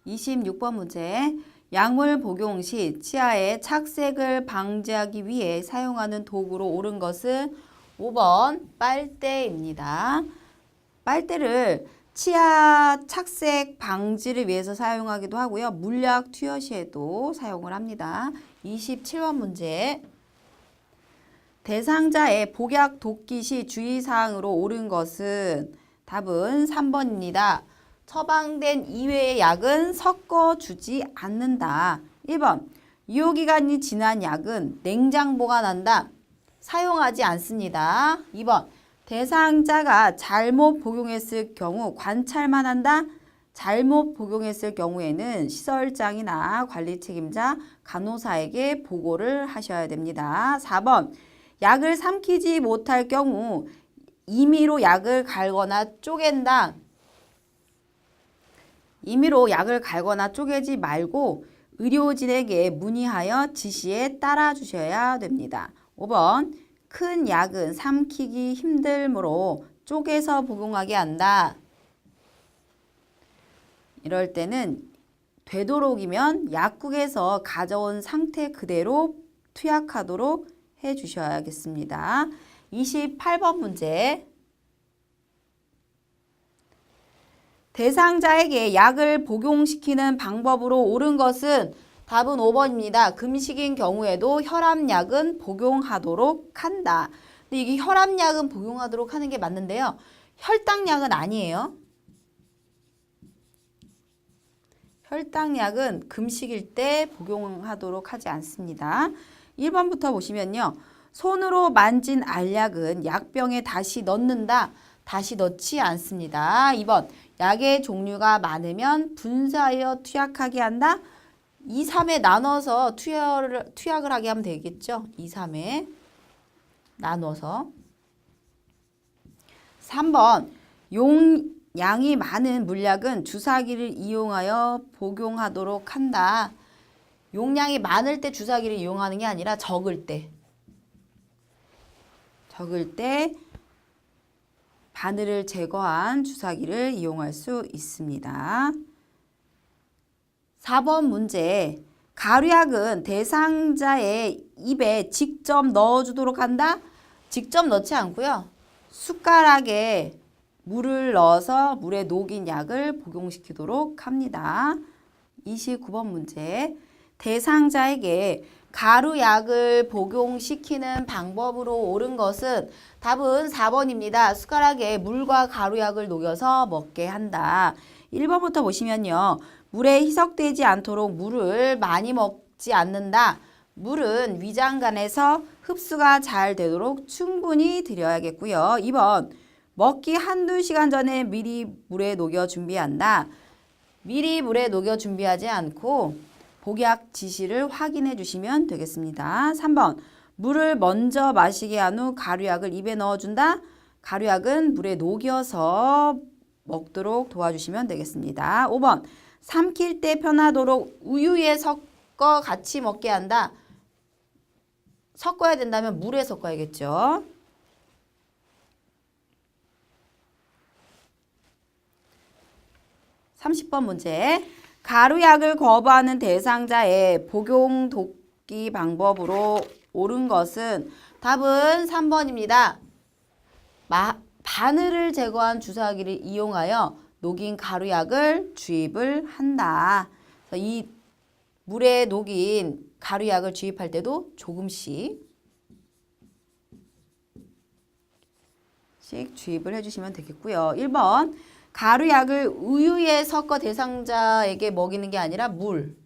(26번) 문제. 약물 복용 시 치아의 착색을 방지하기 위해 사용하는 도구로 옳은 것은 5번 빨대입니다. 빨대를 치아 착색 방지를 위해서 사용하기도 하고요. 물약 투여 시에도 사용을 합니다. 27번 문제. 대상자의 복약 돕기 시 주의사항으로 옳은 것은 답은 3번입니다. 처방된 이외의 약은 섞어주지 않는다. 1번. 유효기간이 지난 약은 냉장 보관한다. 사용하지 않습니다. 2번. 대상자가 잘못 복용했을 경우 관찰만 한다. 잘못 복용했을 경우에는 시설장이나 관리 책임자, 간호사에게 보고를 하셔야 됩니다. 4번. 약을 삼키지 못할 경우 임의로 약을 갈거나 쪼갠다. 임의로 약을 갈거나 쪼개지 말고 의료진에게 문의하여 지시에 따라 주셔야 됩니다. 5번. 큰 약은 삼키기 힘들므로 쪼개서 복용하게 한다. 이럴 때는 되도록이면 약국에서 가져온 상태 그대로 투약하도록 해 주셔야겠습니다. 28번 문제. 대상자에게 약을 복용시키는 방법으로 옳은 것은 답은 5번입니다. 금식인 경우에도 혈압약은 복용하도록 한다. 근데 이게 혈압약은 복용하도록 하는 게 맞는데요. 혈당약은 아니에요. 혈당약은 금식일 때 복용하도록 하지 않습니다. 1번부터 보시면요. 손으로 만진 알약은 약병에 다시 넣는다. 다시 넣지 않습니다. 2번. 약의 종류가 많으면 분사하여 투약하게 한다. 2, 3에 나눠서 투약을 하게 하면 되겠죠. 2, 3에 나눠서. 3번. 용량이 많은 물약은 주사기를 이용하여 복용하도록 한다. 용량이 많을 때 주사기를 이용하는 게 아니라 적을 때 바늘을 제거한 주사기를 이용할 수 있습니다. 4번 문제. 가루약은 대상자의 입에 직접 넣어주도록 한다. 직접 넣지 않고요. 숟가락에 물을 넣어서 물에 녹인 약을 복용시키도록 합니다. 29번 문제. 대상자에게 가루약을 복용시키는 방법으로 옳은 것은 답은 4번입니다. 숟가락에 물과 가루약을 녹여서 먹게 한다. 1번부터 보시면요. 물에 희석되지 않도록 물을 많이 먹지 않는다. 물은 위장관에서 흡수가 잘 되도록 충분히 드려야겠고요. 2번. 먹기 한두 시간 전에 미리 물에 녹여 준비한다. 미리 물에 녹여 준비하지 않고 복약 지시를 확인해 주시면 되겠습니다. 3번. 물을 먼저 마시게 한 후 가루약을 입에 넣어준다. 가루약은 물에 녹여서 먹도록 도와주시면 되겠습니다. 5번. 삼킬 때 편하도록 우유에 섞어 같이 먹게 한다. 섞어야 된다면 물에 섞어야겠죠. 30번 문제. 가루약을 거부하는 대상자의 복용 돕기 방법으로 옳은 것은 답은 3번입니다. 바늘을 제거한 주사기를 이용하여 녹인 가루약을 주입을 한다. 이 물에 녹인 가루약을 주입할 때도 조금씩 주입을 해주시면 되겠고요. 1번. 가루약을 우유에 섞어 대상자에게 먹이는 게 아니라 물.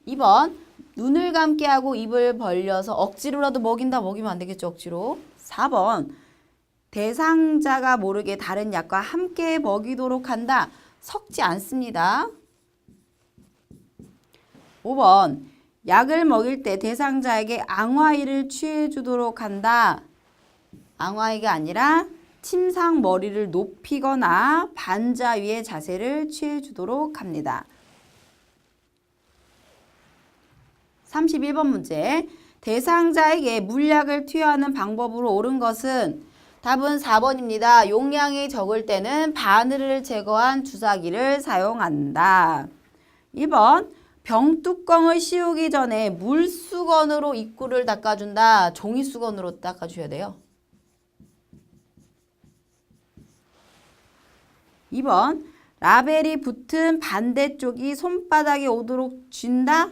2번. 눈을 감게 하고 입을 벌려서 억지로라도 먹이면 안 되겠죠. 억지로. 4번. 대상자가 모르게 다른 약과 함께 먹이도록 한다. 섞지 않습니다. 5번. 약을 먹일 때 대상자에게 앙화이를 취해주도록 한다. 앙화이가 아니라 침상 머리를 높이거나 반자 위의 자세를 취해주도록 합니다. 31번 문제. 대상자에게 물약을 투여하는 방법으로 옳은 것은 답은 4번입니다. 용량이 적을 때는 바늘을 제거한 주사기를 사용한다. 2번 병뚜껑을 씌우기 전에 물수건으로 입구를 닦아준다. 종이수건으로 닦아줘야 돼요. 2번 라벨이 붙은 반대쪽이 손바닥에 오도록 쥔다.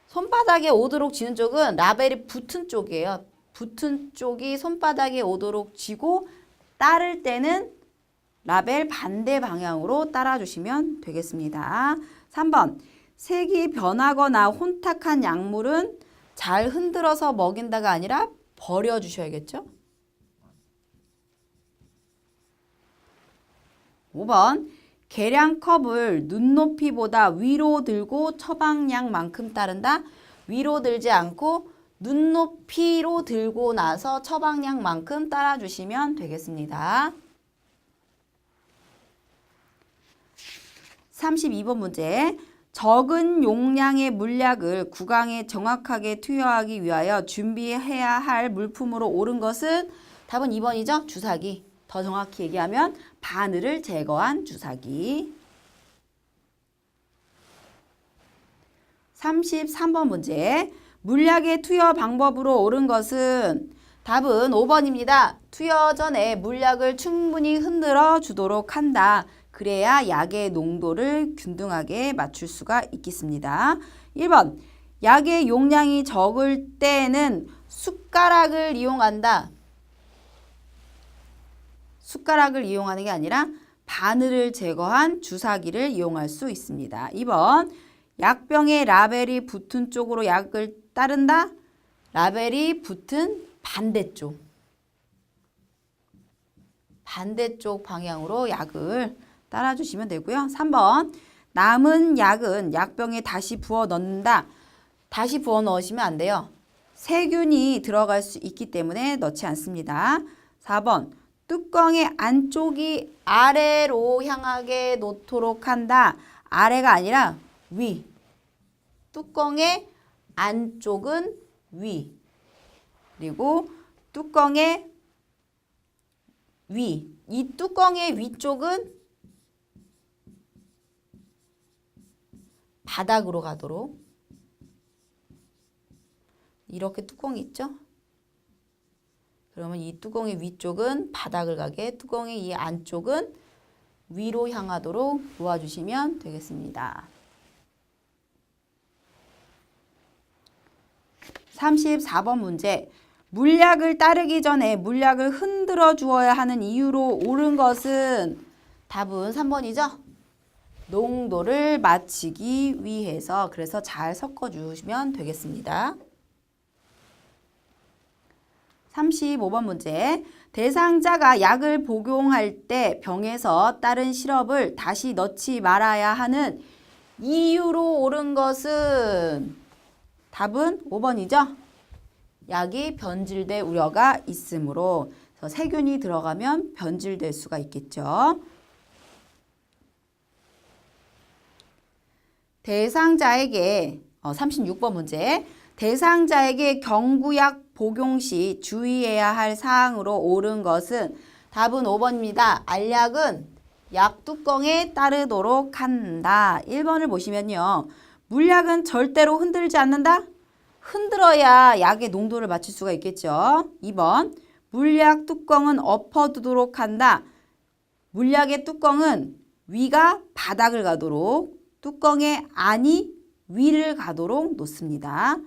손바닥에 오도록 쥐는 쪽은 라벨이 붙은 쪽이에요. 붙은 쪽이 손바닥에 오도록 쥐고 따를 때는 라벨 반대 방향으로 따라주시면 되겠습니다. 3번 색이 변하거나 혼탁한 약물은 잘 흔들어서 먹인다가 아니라 버려주셔야겠죠. 5번 계량컵을 눈높이보다 위로 들고 처방량만큼 따른다. 위로 들지 않고 눈높이로 들고 나서 처방량만큼 따라주시면 되겠습니다. 32번 문제. 적은 용량의 물약을 구강에 정확하게 투여하기 위하여 준비해야 할 물품으로 옳은 것은 답은 2번이죠. 주사기. 더 정확히 얘기하면 바늘을 제거한 주사기. 33번 문제. 물약의 투여 방법으로 옳은 것은 답은 5번입니다. 투여 전에 물약을 충분히 흔들어 주도록 한다. 그래야 약의 농도를 균등하게 맞출 수가 있겠습니다. 1번 약의 용량이 적을 때는 숟가락을 이용한다. 숟가락을 이용하는 게 아니라 바늘을 제거한 주사기를 이용할 수 있습니다. 2번 약병에 라벨이 붙은 쪽으로 약을 따른다. 라벨이 붙은 반대쪽 방향으로 약을 따라주시면 되고요. 3번 남은 약은 약병에 다시 부어 넣는다. 다시 부어 넣으시면 안 돼요. 세균이 들어갈 수 있기 때문에 넣지 않습니다. 4번 뚜껑의 안쪽이 아래로 향하게 놓도록 한다. 아래가 아니라 위. 뚜껑의 안쪽은 위. 그리고 뚜껑의 위. 이 뚜껑의 위쪽은 바닥으로 가도록. 이렇게 뚜껑이 있죠? 그러면 이 뚜껑의 위쪽은 바닥을 가게, 뚜껑의 이 안쪽은 위로 향하도록 놓아주시면 되겠습니다. 34번 문제. 물약을 따르기 전에 물약을 흔들어 주어야 하는 이유로 옳은 것은 답은 3번이죠. 농도를 맞추기 위해서. 그래서 잘 섞어주시면 되겠습니다. 35번 문제. 대상자가 약을 복용할 때 병에서 따른 시럽을 다시 넣지 말아야 하는 이유로 옳은 것은 답은 5번이죠. 약이 변질될 우려가 있으므로. 그래서 세균이 들어가면 변질될 수가 있겠죠. 대상자에게 36번 문제. 대상자에게 경구약 복용 시 주의해야 할 사항으로 옳은 것은 답은 5번입니다. 알약은 약 뚜껑에 따르도록 한다. 1번을 보시면요. 물약은 절대로 흔들지 않는다. 흔들어야 약의 농도를 맞출 수가 있겠죠. 2번 물약 뚜껑은 엎어두도록 한다. 물약의 뚜껑은 위가 바닥을 가도록, 뚜껑의 안이 위를 가도록 놓습니다.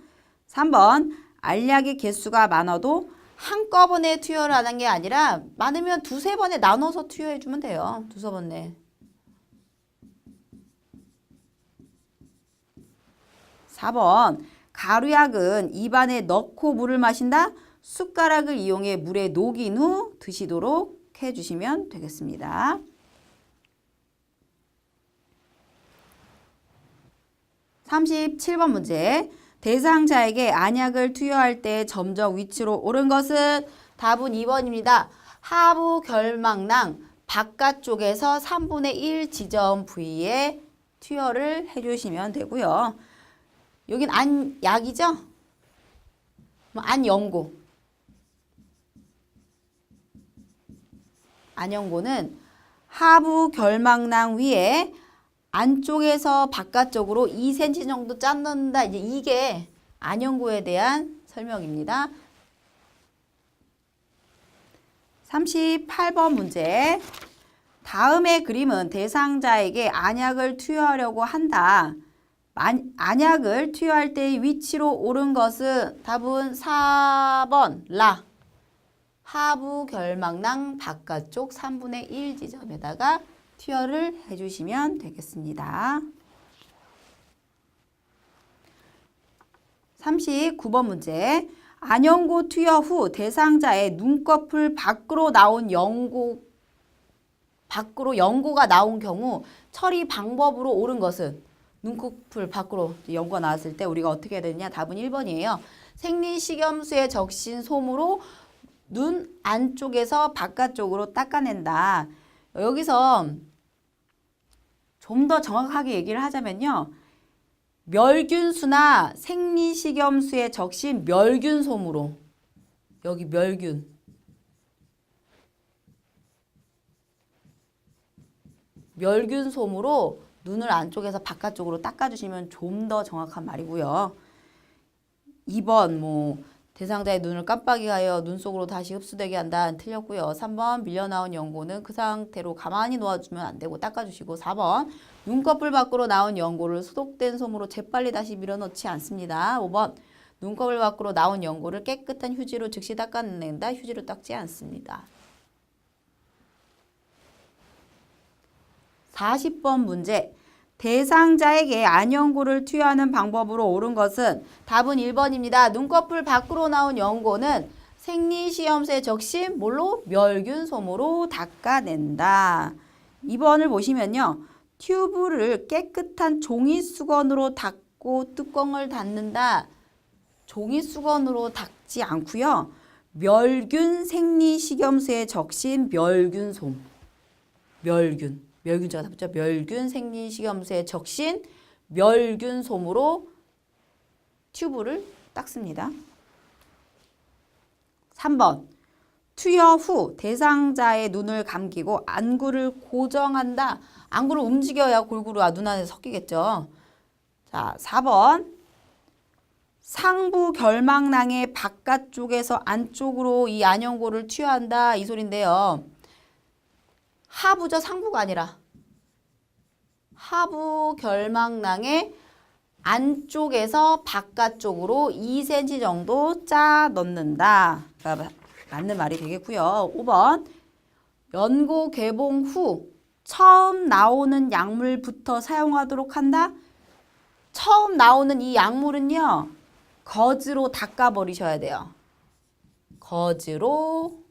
3번 알약의 개수가 많아도 한꺼번에 투여를 하는 게 아니라 많으면 두세 번에 나눠서 투여해 주면 돼요. 두세 번에. 4번 가루약은 입안에 넣고 물을 마신다. 숟가락을 이용해 물에 녹인 후 드시도록 해주시면 되겠습니다. 37번 문제. 대상자에게 안약을 투여할 때 점적 위치로 옳은 것은 답은 2번입니다. 하부 결막낭 바깥쪽에서 3분의 1 지점 부위에 투여를 해주시면 되고요. 여긴 안약이죠? 그럼 안연고. 안연고는 하부 결막낭 위에 안쪽에서 바깥쪽으로 2cm 정도 짠 넣는다. 이제 이게 안연고에 대한 설명입니다. 38번 문제. 다음의 그림은 대상자에게 안약을 투여하려고 한다. 안약을 투여할 때의 위치로 옳은 것은 답은 4번 라. 하부 결막낭 바깥쪽 3분의 1 지점에다가 투여를 해주시면 되겠습니다. 39번 문제. 안연고 투여 후 대상자의 눈꺼풀 밖으로 나온 연고가 나온 경우 처리 방법으로 옳은 것은 눈꺼풀 밖으로 연고가 나왔을 때 우리가 어떻게 해야 되느냐? 답은 1번이에요. 생리식염수에 적신 솜으로 눈 안쪽에서 바깥쪽으로 닦아낸다. 여기서 좀 더 정확하게 얘기를 하자면요. 멸균수나 생리식염수에 적신 멸균솜으로, 여기 멸균솜으로 눈을 안쪽에서 바깥쪽으로 닦아주시면 좀 더 정확한 말이고요. 2번 대상자의 눈을 깜빡이 하여 눈 속으로 다시 흡수되게 한다. 틀렸고요. 3번 밀려나온 연고는 그 상태로 가만히 놓아주면 안 되고 닦아주시고 4번 눈꺼풀 밖으로 나온 연고를 소독된 솜으로 재빨리 다시 밀어넣지 않습니다. 5번 눈꺼풀 밖으로 나온 연고를 깨끗한 휴지로 즉시 닦아낸다. 휴지로 닦지 않습니다. 40번 문제. 대상자에게 안연고를 투여하는 방법으로 옳은 것은 답은 1번입니다. 눈꺼풀 밖으로 나온 연고는 생리식염수에 적신 뭘로? 멸균솜으로 닦아낸다. 2번을 보시면요. 튜브를 깨끗한 종이수건으로 닦고 뚜껑을 닫는다. 종이수건으로 닦지 않고요. 멸균 생리식염수에 적신 멸균솜. 멸균자가 답죠. 멸균 생리식염수에 적신 멸균솜으로 튜브를 닦습니다. 3번 투여 후 대상자의 눈을 감기고 안구를 고정한다. 안구를 움직여야 골고루 눈 안에 섞이겠죠. 자, 4번 상부 결막낭의 바깥쪽에서 안쪽으로 이 안연고를 투여한다. 이 소리인데요. 하부죠. 상부가 아니라 하부 결막낭의 안쪽에서 바깥쪽으로 2cm 정도 짜 넣는다. 맞는 말이 되겠고요. 5번 연고 개봉 후 처음 나오는 약물부터 사용하도록 한다. 처음 나오는 이 약물은요. 거즈로 닦아버리셔야 돼요. 거즈로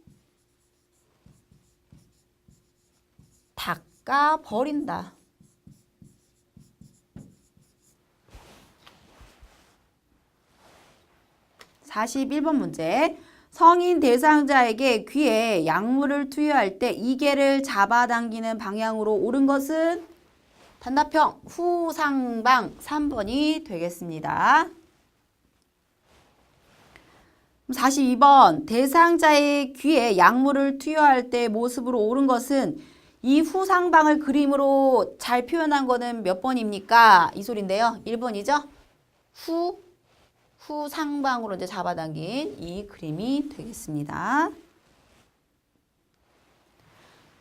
닦아버린다. 41번 문제. 성인 대상자에게 귀에 약물을 투여할 때 이개를 잡아당기는 방향으로 옳은 것은 단답형 후상방 3번이 되겠습니다. 42번 대상자의 귀에 약물을 투여할 때 모습으로 옳은 것은 이 후상방을 그림으로 잘 표현한 거는 몇 번입니까? 이 소리인데요. 1번이죠. 후상방으로 이제 잡아당긴 이 그림이 되겠습니다.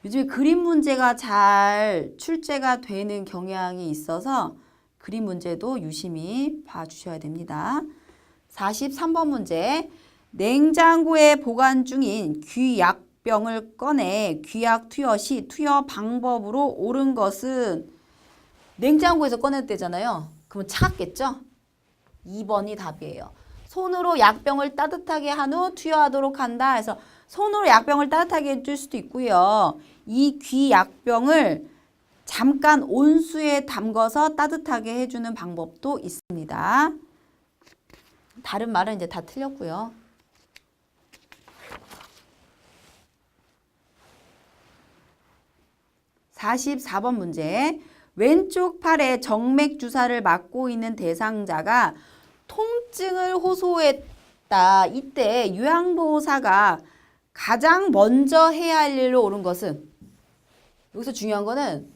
요즘에 그림 문제가 잘 출제가 되는 경향이 있어서 그림 문제도 유심히 봐주셔야 됩니다. 43번 문제. 냉장고에 보관 중인 귀약병을 꺼내 귀약 투여 시 투여 방법으로 옳은 것은 냉장고에서 꺼냈대잖아요. 그러면 차갑겠죠? 2번이 답이에요. 손으로 약병을 따뜻하게 한 후 투여하도록 한다. 해서 손으로 약병을 따뜻하게 해줄 수도 있고요. 이 귀약병을 잠깐 온수에 담궈서 따뜻하게 해주는 방법도 있습니다. 다른 말은 이제 다 틀렸고요. 44번 문제. 왼쪽 팔에 정맥 주사를 맞고 있는 대상자가 통증을 호소했다. 왔다. 이때 요양보호사가 가장 먼저 해야 할 일로 옳은 것은, 여기서 중요한 거는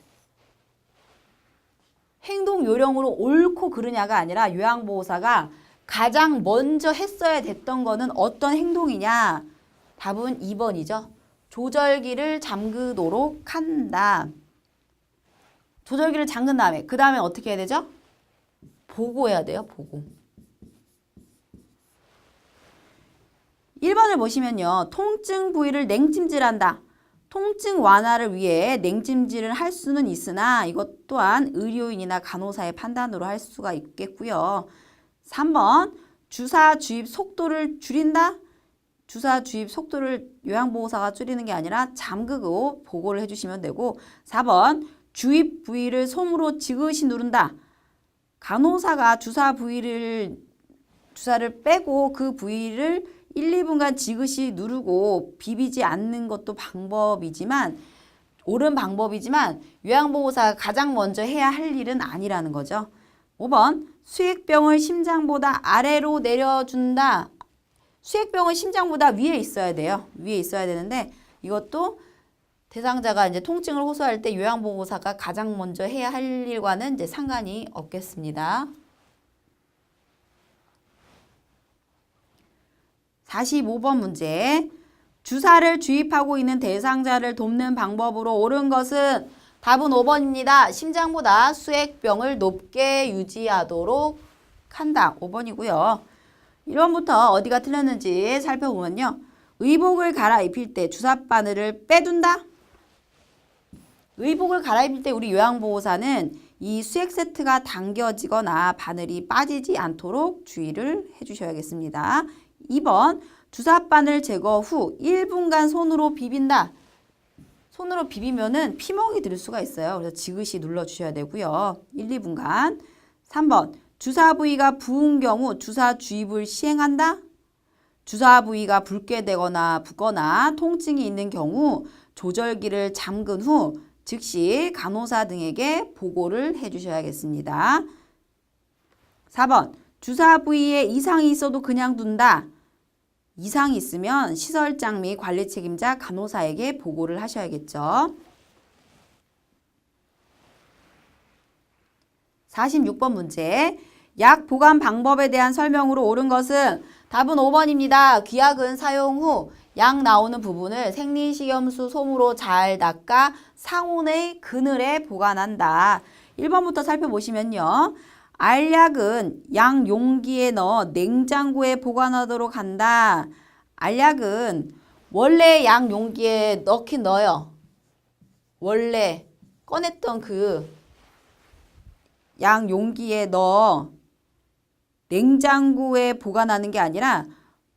행동 요령으로 옳고 그르냐가 아니라 요양보호사가 가장 먼저 했어야 됐던 거는 어떤 행동이냐? 답은 2번이죠. 조절기를 잠그도록 한다. 조절기를 잠근 다음에 그 다음에 어떻게 해야 되죠? 보고해야 돼요. 보고. 1번을 보시면요. 통증 부위를 냉찜질한다. 통증 완화를 위해 냉찜질을 할 수는 있으나 이것 또한 의료인이나 간호사의 판단으로 할 수가 있겠고요. 3번 주사 주입 속도를 줄인다. 주사 주입 속도를 요양보호사가 줄이는 게 아니라 잠그고 보고를 해주시면 되고 4번 주입 부위를 솜으로 지그시 누른다. 간호사가 주사를 빼고 그 부위를 1, 2분간 지그시 누르고 비비지 않는 것도 방법이지만 옳은 방법이지만 요양보호사가 가장 먼저 해야 할 일은 아니라는 거죠. 5번 수액병을 심장보다 아래로 내려준다. 수액병은 심장보다 위에 있어야 돼요. 위에 있어야 되는데 이것도 대상자가 이제 통증을 호소할 때 요양보호사가 가장 먼저 해야 할 일과는 이제 상관이 없겠습니다. 45번 문제. 주사를 주입하고 있는 대상자를 돕는 방법으로 옳은 것은 답은 5번입니다. 심장보다 수액병을 높게 유지하도록 한다. 5번이고요. 1번부터 어디가 틀렸는지 살펴보면요. 의복을 갈아입힐 때 주사바늘을 빼둔다. 의복을 갈아입힐 때 우리 요양보호사는 이 수액 세트가 당겨지거나 바늘이 빠지지 않도록 주의를 해주셔야겠습니다. 2번 주사바늘 제거 후 1분간 손으로 비빈다. 손으로 비비면은 피멍이 들 수가 있어요. 그래서 지그시 눌러주셔야 되고요. 1, 2분간. 3번 주사 부위가 부은 경우 주사 주입을 시행한다. 주사 부위가 붉게 되거나 붓거나 통증이 있는 경우 조절기를 잠근 후 즉시 간호사 등에게 보고를 해주셔야겠습니다. 4번 주사 부위에 이상이 있어도 그냥 둔다. 이상이 있으면 시설장 및 관리 책임자 간호사에게 보고를 하셔야겠죠. 46번 문제. 약 보관 방법에 대한 설명으로 옳은 것은 답은 5번입니다. 귀약은 사용 후 약 나오는 부분을 생리식염수 솜으로 잘 닦아 상온의 그늘에 보관한다. 1번부터 살펴보시면요. 알약은 약 용기에 넣어 냉장고에 보관하도록 한다. 알약은 원래 약 용기에 넣긴 넣어요. 원래 꺼냈던 그 약 용기에 넣어 냉장고에 보관하는 게 아니라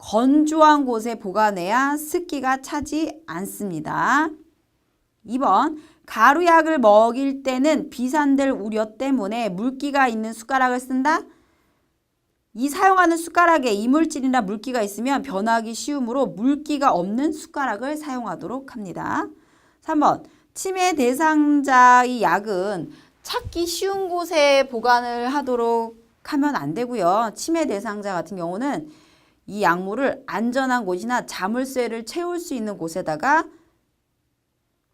건조한 곳에 보관해야 습기가 차지 않습니다. 2번 가루약을 먹일 때는 비산될 우려 때문에 물기가 있는 숟가락을 쓴다. 이 사용하는 숟가락에 이물질이나 물기가 있으면 변하기 쉬우므로 물기가 없는 숟가락을 사용하도록 합니다. 3번 치매 대상자의 약은 찾기 쉬운 곳에 보관을 하도록 하면 안 되고요. 치매 대상자 같은 경우는 이 약물을 안전한 곳이나 자물쇠를 채울 수 있는 곳에다가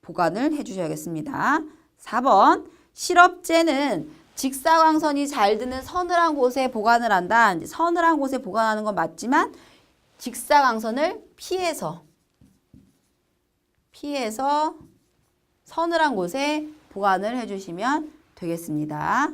보관을 해주셔야겠습니다. 4번 시럽제는 직사광선이 잘 드는 서늘한 곳에 보관을 한다. 이제 서늘한 곳에 보관하는 건 맞지만 직사광선을 피해서 서늘한 곳에 보관을 해주시면 되겠습니다.